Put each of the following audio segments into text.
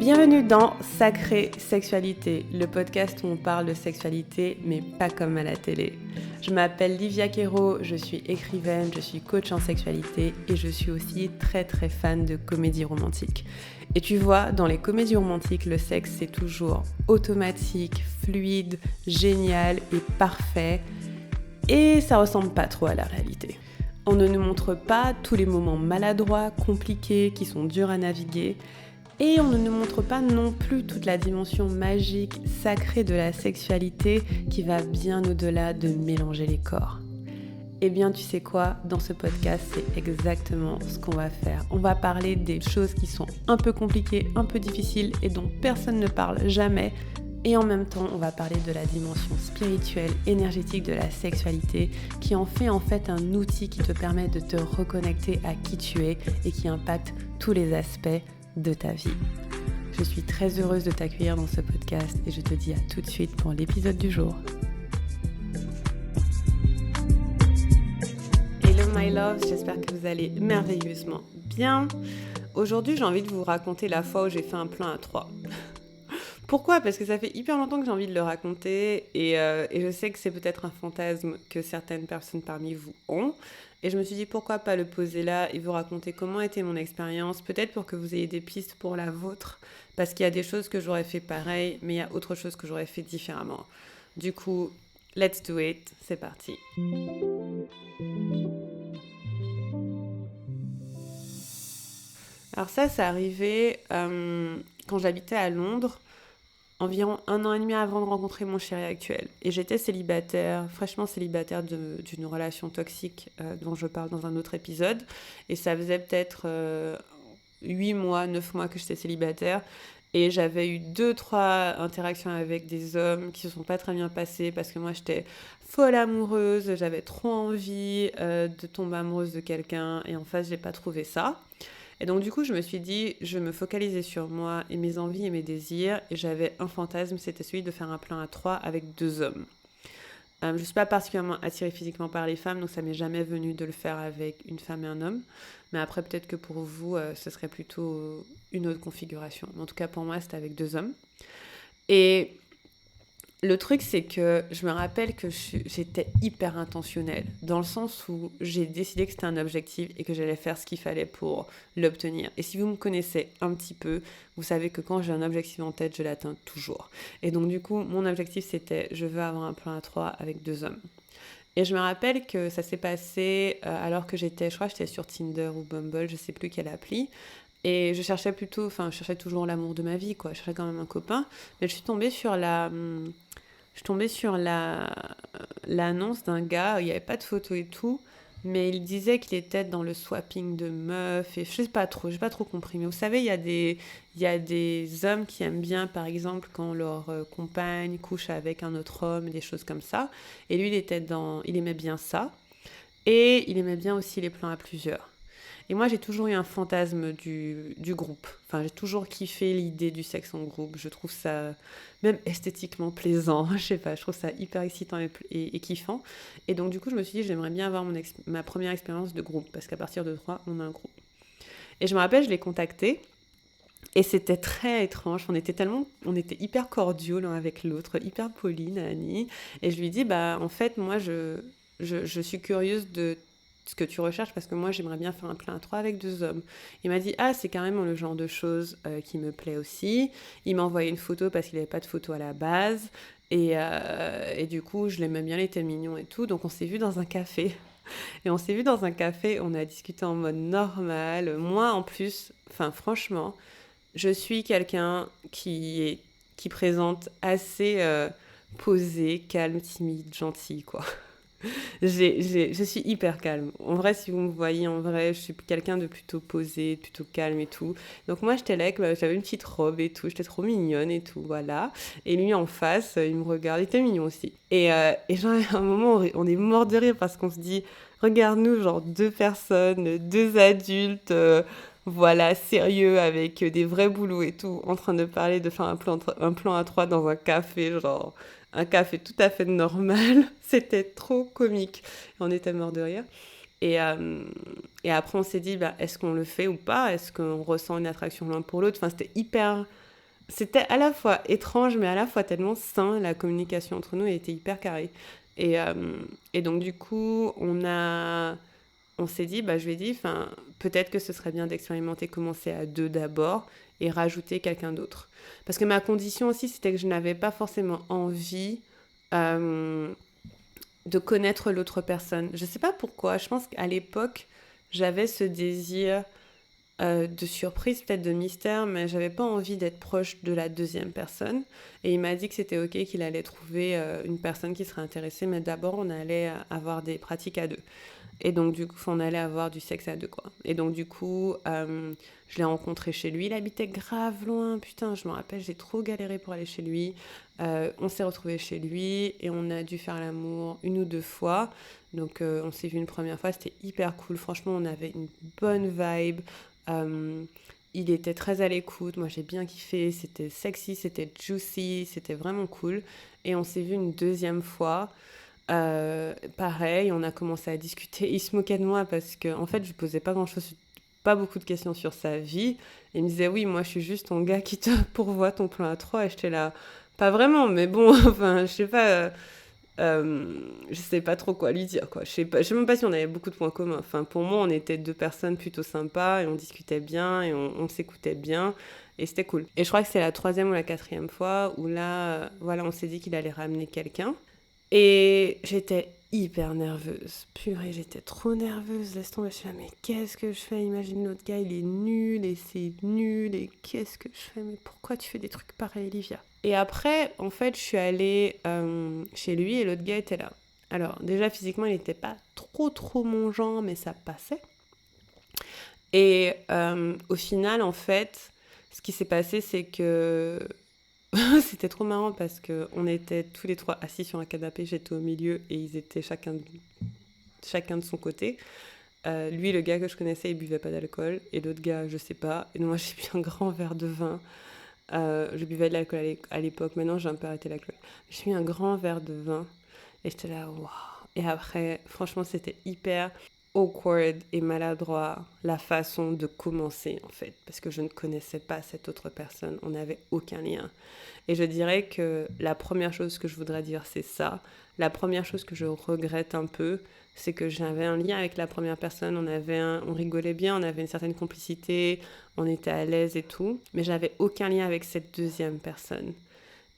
Bienvenue dans Sacrée Sexualité, le podcast où on parle de sexualité, mais pas comme à la télé. Je m'appelle Livia Quero, je suis écrivaine, je suis coach en sexualité et je suis aussi très fan de comédie romantique. Et tu vois, dans les comédies romantiques, le sexe c'est toujours automatique, fluide, génial et parfait. Et ça ressemble pas trop à la réalité. On ne nous montre pas tous les moments maladroits, compliqués, qui sont durs à naviguer. Et on ne nous montre pas non plus toute la dimension magique, sacrée de la sexualité qui va bien au-delà de mélanger les corps. Eh bien, tu sais quoi, dans ce podcast, c'est exactement ce qu'on va faire. On va parler des choses qui sont un peu compliquées, un peu difficiles et dont personne ne parle jamais. Et en même temps, on va parler de la dimension spirituelle, énergétique de la sexualité qui en fait un outil qui te permet de te reconnecter à qui tu es et qui impacte tous les aspects de ta vie. Je suis très heureuse de t'accueillir dans ce podcast et je te dis à tout de suite pour l'épisode du jour. Hello my love, j'espère que vous allez merveilleusement bien. Aujourd'hui, j'ai envie de vous raconter la fois où j'ai fait un plan à 3. Pourquoi ? Parce que ça fait hyper longtemps que j'ai envie de le raconter et je sais que c'est peut-être un fantasme que certaines personnes parmi vous ont. Et je me suis dit pourquoi pas le poser là et vous raconter comment était mon expérience, peut-être pour que vous ayez des pistes pour la vôtre, parce qu'il y a des choses que j'aurais fait pareil, mais il y a autre chose que j'aurais fait différemment. Du coup, let's do it, c'est parti. Alors ça arrivait quand j'habitais à Londres, environ 1 an et demi avant de rencontrer mon chéri actuel. Et j'étais célibataire, fraîchement célibataire d'une relation toxique dont je parle dans un autre épisode. Et ça faisait peut-être 8 mois, 9 mois que j'étais célibataire. Et j'avais eu 2-3 interactions avec des hommes qui se sont pas très bien passées parce que moi j'étais folle amoureuse, j'avais trop envie de tomber amoureuse de quelqu'un et en face j'ai pas trouvé ça. Et donc du coup, je me suis dit, je me focalisais sur moi et mes envies et mes désirs. Et j'avais un fantasme, c'était celui de faire un plan à 3 avec 2 hommes. Je ne suis pas particulièrement attirée physiquement par les femmes, donc ça m'est jamais venu de le faire avec une femme et un homme. Mais après, peut-être que pour vous, ce serait plutôt une autre configuration. Mais en tout cas, pour moi, c'était avec 2 hommes. Et le truc, c'est que je me rappelle que j'étais hyper intentionnelle, dans le sens où j'ai décidé que c'était un objectif et que j'allais faire ce qu'il fallait pour l'obtenir. Et si vous me connaissez un petit peu, vous savez que quand j'ai un objectif en tête, je l'atteins toujours. Et donc du coup, mon objectif, c'était je veux avoir un plan à 3 avec 2 hommes. Et je me rappelle que ça s'est passé alors que je crois que j'étais sur Tinder ou Bumble, je sais plus quelle appli. Et je cherchais toujours l'amour de ma vie, quoi. Je cherchais quand même un copain. Mais je suis tombée sur l'annonce d'un gars, il n'y avait pas de photo et tout, mais il disait qu'il était dans le swapping de meufs, et je sais pas trop, j'ai pas trop compris. Mais vous savez, il y a des hommes qui aiment bien, par exemple, quand leur compagne couche avec un autre homme, des choses comme ça. Et lui, il aimait bien ça. Et il aimait bien aussi les plans à plusieurs. Et moi, j'ai toujours eu un fantasme du groupe. Enfin, j'ai toujours kiffé l'idée du sexe en groupe. Je trouve ça même esthétiquement plaisant. Je sais pas, je trouve ça hyper excitant et kiffant. Et donc, du coup, je me suis dit, j'aimerais bien avoir ma première expérience de groupe. Parce qu'à partir de 3, on a un groupe. Et je me rappelle, je l'ai contacté. Et c'était très étrange. On était hyper cordiaux l'un avec l'autre, hyper polis, Nani. Et je lui dis, en fait, moi, je suis curieuse de ce que tu recherches parce que moi j'aimerais bien faire un plan à 3 avec 2 hommes. Il m'a dit c'est carrément le genre de choses qui me plaît aussi. Il m'a envoyé une photo parce qu'il n'avait pas de photo à la base et du coup je l'aimais bien, il était mignon et tout, donc on s'est vu dans un café. Et on s'est vu dans un café, on a discuté en mode normal. Moi en plus, franchement, je suis quelqu'un qui présente assez posé, calme, timide, gentil quoi. Je suis hyper calme. En vrai, si vous me voyez en vrai, je suis quelqu'un de plutôt posé, plutôt calme et tout. Donc moi, j'étais là, j'avais une petite robe et tout, j'étais trop mignonne et tout, voilà. Et lui, en face, il me regarde, il était mignon aussi. Et genre, à un moment, on est mort de rire parce qu'on se dit, regarde-nous, genre 2 personnes, 2 adultes, voilà, sérieux, avec des vrais boulots et tout, en train de parler de faire un plan à 3 dans un café, genre un café tout à fait normal. C'était trop comique. On était mort de rire. Et après, on s'est dit, est-ce qu'on le fait ou pas ? Est-ce qu'on ressent une attraction l'un pour l'autre ? Enfin, c'était hyper c'était à la fois étrange, mais à la fois tellement sain. La communication entre nous était hyper carrée. Et, euh, et donc, du coup, on s'est dit, bah, je lui ai dit, enfin, peut-être que ce serait bien d'expérimenter, commencer à deux d'abord et rajouter quelqu'un d'autre. Parce que ma condition aussi, c'était que je n'avais pas forcément envie euh, de connaître l'autre personne. Je sais pas pourquoi, je pense qu'à l'époque, j'avais ce désir de surprise, peut-être de mystère, mais j'avais pas envie d'être proche de la deuxième personne. Et il m'a dit que c'était ok, qu'il allait trouver une personne qui serait intéressée, mais d'abord on allait avoir des pratiques à deux. Et donc, du coup, on allait avoir du sexe à deux, quoi. Et donc, du coup, je l'ai rencontré chez lui. Il habitait grave loin. Putain, je me rappelle, j'ai trop galéré pour aller chez lui. On s'est retrouvés chez lui et on a dû faire l'amour une ou deux fois. Donc, on s'est vu une première fois. C'était hyper cool. Franchement, on avait une bonne vibe. Euh, il était très à l'écoute. Moi, j'ai bien kiffé. C'était sexy, c'était juicy, c'était vraiment cool. Et on s'est vu une deuxième fois. Pareil, on a commencé à discuter. Il se moquait de moi parce que, en fait, je posais pas grand-chose, pas beaucoup de questions sur sa vie. Il me disait, oui, moi, je suis juste ton gars qui te pourvoit ton plan à trois. Et j'étais là, pas vraiment, mais bon, enfin, je sais pas trop quoi lui dire, quoi. Je sais même pas si on avait beaucoup de points communs. Enfin, pour moi, on était deux personnes plutôt sympas et on discutait bien et on s'écoutait bien. Et c'était cool. Et je crois que c'est la troisième ou la quatrième fois où là, voilà, on s'est dit qu'il allait ramener quelqu'un. Et j'étais hyper nerveuse. Purée, j'étais trop nerveuse. Laisse tomber, je suis là, mais qu'est-ce que je fais? Imagine l'autre gars, il est nul et c'est nul. Et qu'est-ce que je fais? Mais pourquoi tu fais des trucs pareils, Olivia? Et après, en fait, je suis allée chez lui et l'autre gars était là. Alors, déjà, physiquement, il n'était pas trop mon genre, mais ça passait. Et au final, en fait, ce qui s'est passé, c'est que c'était trop marrant parce que on était tous les trois assis sur un canapé, j'étais au milieu et ils étaient chacun de son côté. Lui, le gars que je connaissais, il buvait pas d'alcool et l'autre gars, je sais pas. Et donc moi, j'ai bu un grand verre de vin. Je buvais de l'alcool à l'époque, maintenant j'ai un peu arrêté l'alcool. J'ai bu un grand verre de vin et j'étais là, waouh. Et après, franchement, c'était hyper awkward et maladroit la façon de commencer en fait, parce que je ne connaissais pas cette autre personne, on n'avait aucun lien. Et je dirais que la première chose que je voudrais dire, c'est ça. La première chose que je regrette un peu, c'est que j'avais un lien avec la première personne, on rigolait bien, on avait une certaine complicité, on était à l'aise et tout, mais j'avais aucun lien avec cette deuxième personne.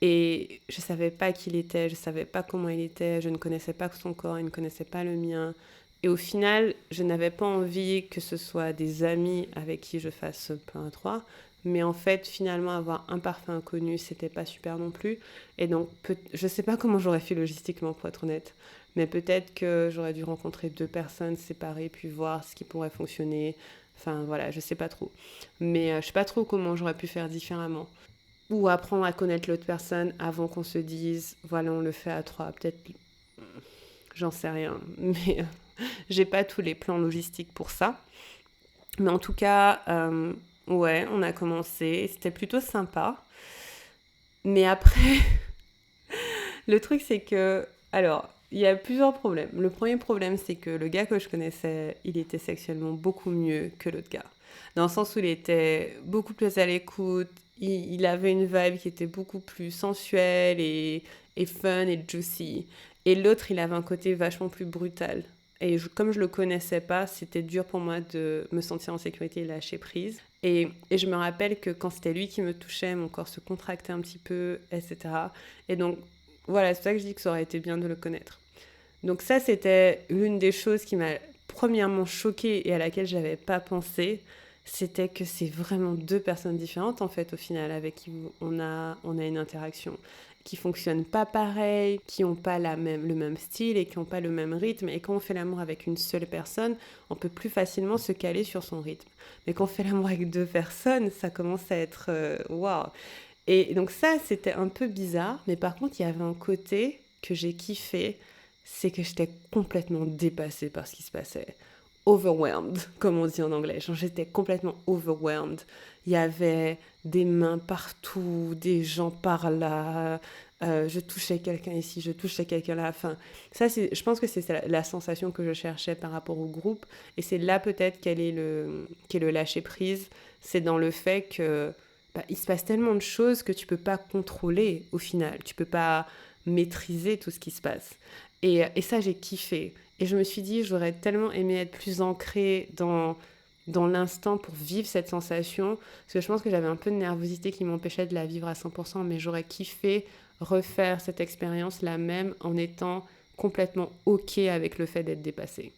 Et je savais pas qui il était, je savais pas comment il était, je ne connaissais pas son corps, il ne connaissait pas le mien. Et au final, je n'avais pas envie que ce soit des amis avec qui je fasse plein à trois. Mais en fait, finalement, avoir un parfum inconnu, c'était pas super non plus. Et donc, je sais pas comment j'aurais fait logistiquement, pour être honnête. Mais peut-être que j'aurais dû rencontrer deux personnes séparées, puis voir ce qui pourrait fonctionner. Enfin, voilà, je sais pas trop. Mais je sais pas trop comment j'aurais pu faire différemment. Ou apprendre à connaître l'autre personne avant qu'on se dise, voilà, on le fait à trois. Peut-être, j'en sais rien. Mais j'ai pas tous les plans logistiques pour ça. Mais en tout cas, ouais, on a commencé. C'était plutôt sympa. Mais après, le truc, c'est que. Alors, il y a plusieurs problèmes. Le premier problème, c'est que le gars que je connaissais, il était sexuellement beaucoup mieux que l'autre gars. Dans le sens où il était beaucoup plus à l'écoute, il avait une vibe qui était beaucoup plus sensuelle et fun et juicy. Et l'autre, il avait un côté vachement plus brutal. Et comme je le connaissais pas, c'était dur pour moi de me sentir en sécurité et lâcher prise. Et je me rappelle que quand c'était lui qui me touchait, mon corps se contractait un petit peu, etc. Et donc, voilà, c'est pour ça que je dis que ça aurait été bien de le connaître. Donc ça, c'était l'une des choses qui m'a premièrement choquée et à laquelle j'avais pas pensé. C'était que c'est vraiment deux personnes différentes, en fait, au final, avec qui on a une interaction, qui fonctionnent pas pareil, qui n'ont pas le même style et qui n'ont pas le même rythme. Et quand on fait l'amour avec une seule personne, on peut plus facilement se caler sur son rythme. Mais quand on fait l'amour avec deux personnes, ça commence à être waouh. Et donc ça, c'était un peu bizarre. Mais par contre, il y avait un côté que j'ai kiffé, c'est que j'étais complètement dépassée par ce qui se passait. Overwhelmed, comme on dit en anglais. Genre, j'étais complètement overwhelmed. Il y avait des mains partout, des gens par là. Je touchais quelqu'un ici, je touchais quelqu'un là. Enfin, ça, je pense que c'est la sensation que je cherchais par rapport au groupe. Et c'est là peut-être qu'est le lâcher prise. C'est dans le fait que il se passe tellement de choses que tu peux pas contrôler au final. Tu peux pas maîtriser tout ce qui se passe. Et ça, j'ai kiffé. Et je me suis dit, j'aurais tellement aimé être plus ancrée dans l'instant pour vivre cette sensation. Parce que je pense que j'avais un peu de nervosité qui m'empêchait de la vivre à 100%, mais j'aurais kiffé refaire cette expérience la même en étant complètement OK avec le fait d'être dépassée.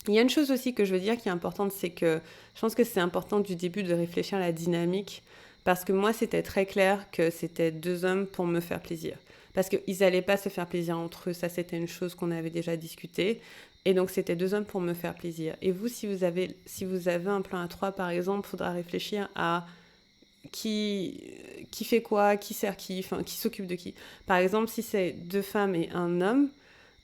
Il y a une chose aussi que je veux dire qui est importante, c'est que je pense que c'est important du début de réfléchir à la dynamique, parce que moi, c'était très clair que c'était deux hommes pour me faire plaisir. Parce qu'ils n'allaient pas se faire plaisir entre eux, ça c'était une chose qu'on avait déjà discutée. Et donc c'était deux hommes pour me faire plaisir. Et vous, si vous avez un plan à trois, par exemple, il faudra réfléchir à qui fait quoi, qui sert qui, enfin qui s'occupe de qui. Par exemple, si c'est deux femmes et un homme,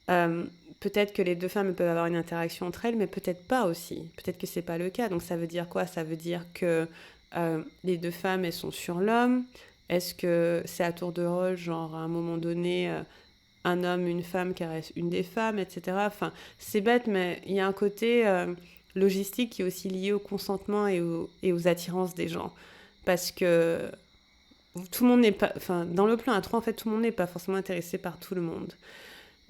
euh, peut-être que les deux femmes peuvent avoir une interaction entre elles, mais peut-être pas aussi. Peut-être que c'est pas le cas. Donc ça veut dire quoi? Ça veut dire que les deux femmes, elles sont sur l'homme. Est-ce que c'est à tour de rôle, genre à un moment donné, un homme, une femme caresse une des femmes, etc. Enfin, c'est bête, mais il y a un côté logistique qui est aussi lié au consentement et aux attirances des gens. Parce que tout le monde n'est pas... Enfin, dans le plan à trois, en fait, tout le monde n'est pas forcément intéressé par tout le monde.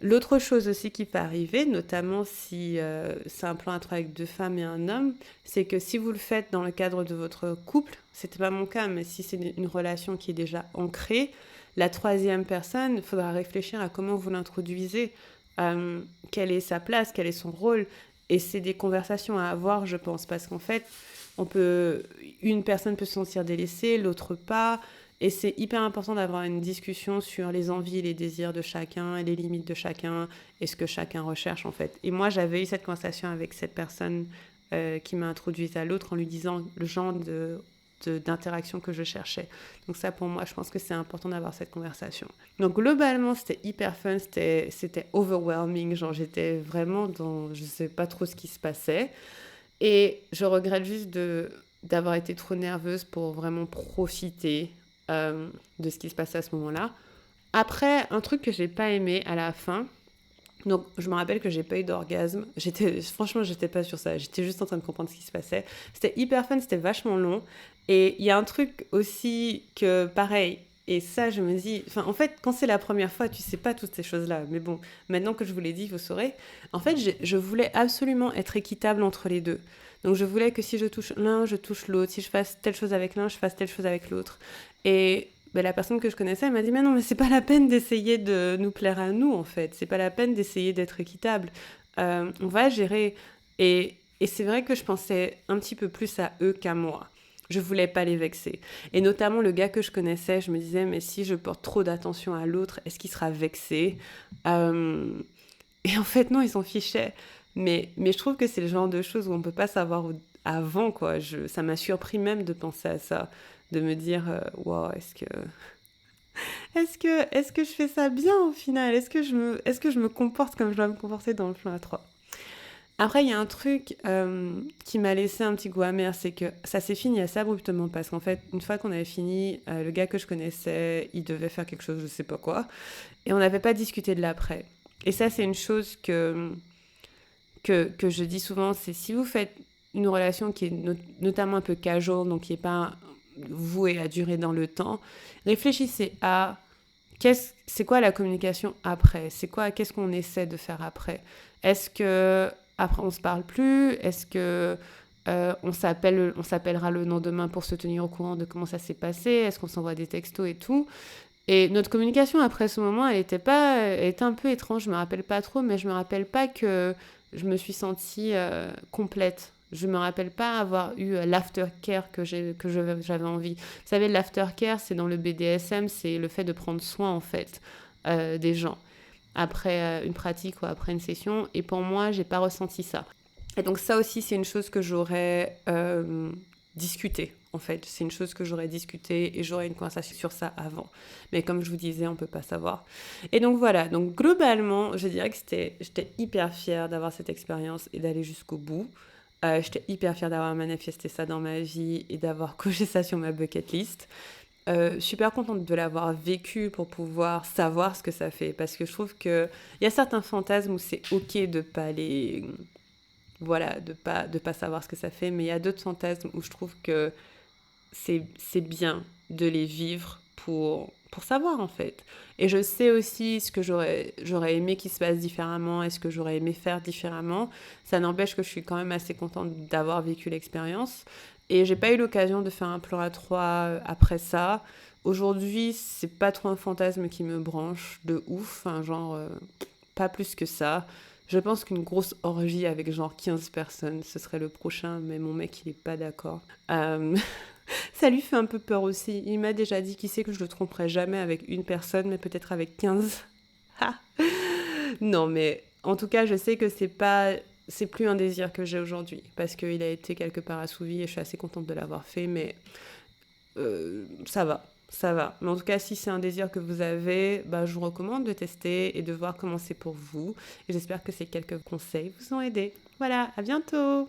L'autre chose aussi qui peut arriver, notamment si c'est un plan à trois avec deux femmes et un homme, c'est que si vous le faites dans le cadre de votre couple, c'était pas mon cas, mais si c'est une relation qui est déjà ancrée, la troisième personne, il faudra réfléchir à comment vous l'introduisez, quelle est sa place, quel est son rôle, et c'est des conversations à avoir, je pense, parce qu'en fait, une personne peut se sentir délaissée, l'autre pas. Et c'est hyper important d'avoir une discussion sur les envies et les désirs de chacun, et les limites de chacun, et ce que chacun recherche en fait. Et moi, j'avais eu cette conversation avec cette personne qui m'a introduite à l'autre en lui disant le genre d'interaction que je cherchais. Donc ça, pour moi, je pense que c'est important d'avoir cette conversation. Donc globalement, c'était hyper fun, c'était overwhelming, genre j'étais vraiment dans... Je sais pas trop ce qui se passait. Et je regrette juste d'avoir été trop nerveuse pour vraiment profiter de ce qui se passait à ce moment-là. Après, un truc que j'ai pas aimé à la fin, donc je me rappelle que j'ai pas eu d'orgasme. Franchement, j'étais pas sur ça. J'étais juste en train de comprendre ce qui se passait. C'était hyper fun, c'était vachement long. Et il y a un truc aussi que, pareil, et ça, je me dis, enfin, en fait, quand c'est la première fois, tu sais pas toutes ces choses-là. Mais bon, maintenant que je vous l'ai dit, vous saurez. En fait, je voulais absolument être équitable entre les deux. Donc, je voulais que si je touche l'un, je touche l'autre. Si je fasse telle chose avec l'un, je fasse telle chose avec l'autre. Et ben, la personne que je connaissais, elle m'a dit mais non, mais c'est pas la peine d'essayer de nous plaire à nous en fait, c'est pas la peine d'essayer d'être équitable. On va gérer. Et c'est vrai que je pensais un petit peu plus à eux qu'à moi. Je voulais pas les vexer. Et notamment le gars que je connaissais, je me disais mais si je porte trop d'attention à l'autre, est-ce qu'il sera vexé? Et en fait non, ils s'en fichaient. Mais je trouve que c'est le genre de choses où on peut pas savoir avant quoi. Ça m'a surpris même de penser à ça, de me dire wow, est-ce que je fais ça bien au final? Est-ce que je me comporte comme je dois me comporter dans le plan A3? Après, il y a un truc qui m'a laissé un petit goût amer, c'est que ça s'est fini assez abruptement parce qu'en fait, une fois qu'on avait fini, le gars que je connaissais, il devait faire quelque chose, je sais pas quoi, et on n'avait pas discuté de l'après. Et ça, c'est une chose que je dis souvent, c'est si vous faites une relation qui est notamment un peu casual, donc qui n'est pas vouée à durer dans le temps, réfléchissez à c'est quoi la communication après? Qu'est-ce qu'on essaie de faire après? Est-ce que après on se parle plus? Est-ce que on s'appellera le lendemain pour se tenir au courant de comment ça s'est passé? Est-ce qu'on s'envoie des textos et tout? Et notre communication après ce moment, elle était un peu étrange. Je me rappelle pas trop, mais je me rappelle pas que je me suis sentie complète. Je me rappelle pas avoir eu l'aftercare j'avais envie. Vous savez, l'aftercare, c'est dans le BDSM, c'est le fait de prendre soin en fait des gens après une pratique ou après une session. Et pour moi, j'ai pas ressenti ça. Et donc ça aussi, c'est une chose que j'aurais discuté. En fait, c'est une chose que j'aurais discuté et j'aurais une conversation sur ça avant. Mais comme je vous disais, on peut pas savoir. Et donc voilà, donc globalement, je dirais que j'étais hyper fière d'avoir cette expérience et d'aller jusqu'au bout. J'étais hyper fière d'avoir manifesté ça dans ma vie et d'avoir coché ça sur ma bucket list. Super contente de l'avoir vécu pour pouvoir savoir ce que ça fait. Parce que je trouve qu'il y a certains fantasmes où c'est ok de pas les... Voilà, de pas savoir ce que ça fait. Mais il y a d'autres fantasmes où je trouve que c'est bien de les vivre pour savoir en fait. Et je sais aussi ce que j'aurais aimé qu'il se passe différemment et ce que j'aurais aimé faire différemment. Ça n'empêche que je suis quand même assez contente d'avoir vécu l'expérience. Et j'ai pas eu l'occasion de faire un plan à trois après ça. Aujourd'hui, c'est pas trop un fantasme qui me branche de ouf, hein, genre pas plus que ça. Je pense qu'une grosse orgie avec genre 15 personnes, ce serait le prochain, mais mon mec, il est pas d'accord. Euh, Ça lui fait un peu peur aussi. Il m'a déjà dit qu'il sait que je le tromperai jamais avec une personne, mais peut-être avec 15. Ah. Non, mais en tout cas, je sais que c'est plus un désir que j'ai aujourd'hui, parce qu'il a été quelque part assouvi et je suis assez contente de l'avoir fait, mais ça va. Ça va. Mais en tout cas, si c'est un désir que vous avez, bah, je vous recommande de tester et de voir comment c'est pour vous. Et j'espère que ces quelques conseils vous ont aidé. Voilà, à bientôt!